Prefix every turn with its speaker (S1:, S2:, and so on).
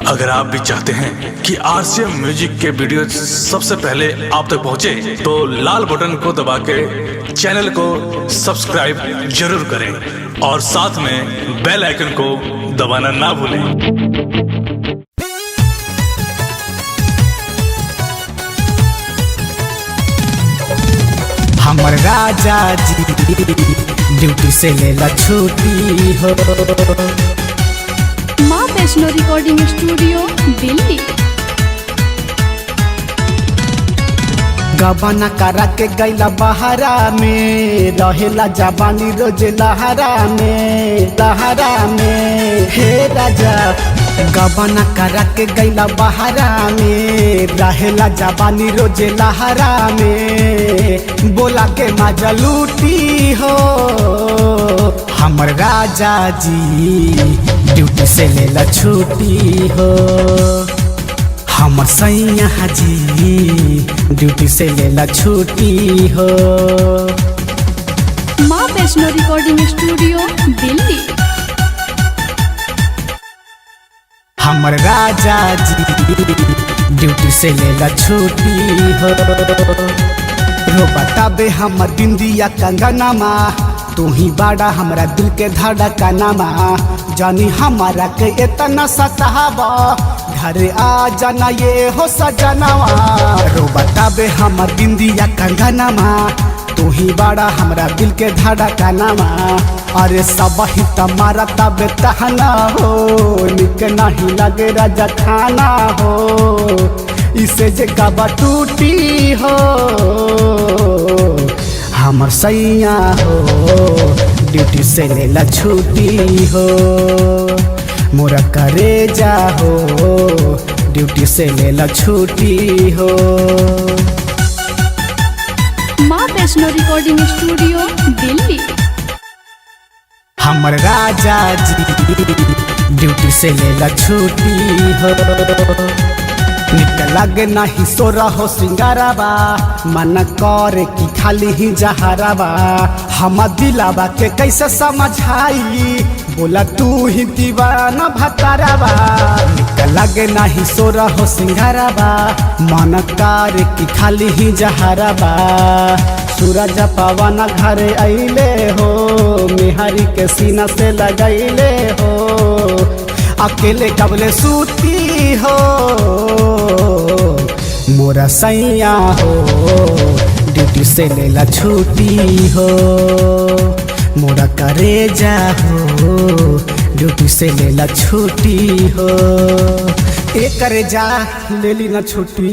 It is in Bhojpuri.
S1: अगर आप भी चाहते हैं कि आरसीएम म्यूजिक के वीडियो सबसे पहले आप तक पहुंचे, तो लाल बटन को दबा के चैनल को सब्सक्राइब जरूर करें और साथ में बेल आइकन को दबाना ना भूलें।
S2: हमर राजा जी ड्यूटी से लेला छुट्टी हो।
S3: माँ वैष्णो रिकॉर्डिंग स्टूडियो दिल्ली।
S2: गबना करा के गैला बहारा में, रहेला जवानी रोज लहरा में हे राजा। गबना करा के गैला बहारा में, रहेला जवानी रोज लहरा में, बोला के मजा लूटी हो। हमर राजा जी ड्यूटी से लेला छुट्टी हो। हमर सैया जी ड्यूटी से लेला छुट्टी हो।
S3: माँ वैष्णो रिकॉर्डिंग स्टूडियो दिल्ली।
S2: हमर राजा जी ड्यूटी से लेला छुट्टी हो। रो बताबे हमर बिंदिया कंगनमा, तू ही बाड़ा हमरा दिल के धड़कनमा। जानी हमारा के इतना सतावा, घर आ जाना ये हो सजनवा। रो बताबे हमर बिंदिया कंगनमा, तू ही बाड़ा हमरा दिल के धड़कनमा। अरे सब ही तुम्हारा तब तहना हो, निक नहीं लगे राजा खाना हो। इसे जगह टूटी हो हमर सैया हो, ड्यूटी से लेला छुट्टी हो। मोरा करे जा हो, ड्यूटी से लेला छुट्टी हो।
S3: माँ वैष्णो रिकॉर्डिंग स्टूडियो दिल्ली।
S2: हमर राजा जी ड्यूटी से लेला छुट्टी हो। निक लगे नहीं सो रहो सिंगाराबा, मन करे कि खाली ही जहराबा। हम दिलाबा के कैसे समझाई, बोला तू ही दीवाना भताराबा। निक लगे नहीं सो रहो सिंगाराबा, मन करे कि खाली ही जहराबा। सूरज पवन घर अइले हो, मिहारी के सीना से लगैले हो। अकेले कबले सूती हो मोरा सैया हो, ड्यूटी से लेला छुट्टी हो। मोरा करे जा हो, ड्यूटी से लेला छुट्टी हो। एक करे जा लेली ना छुट्टी।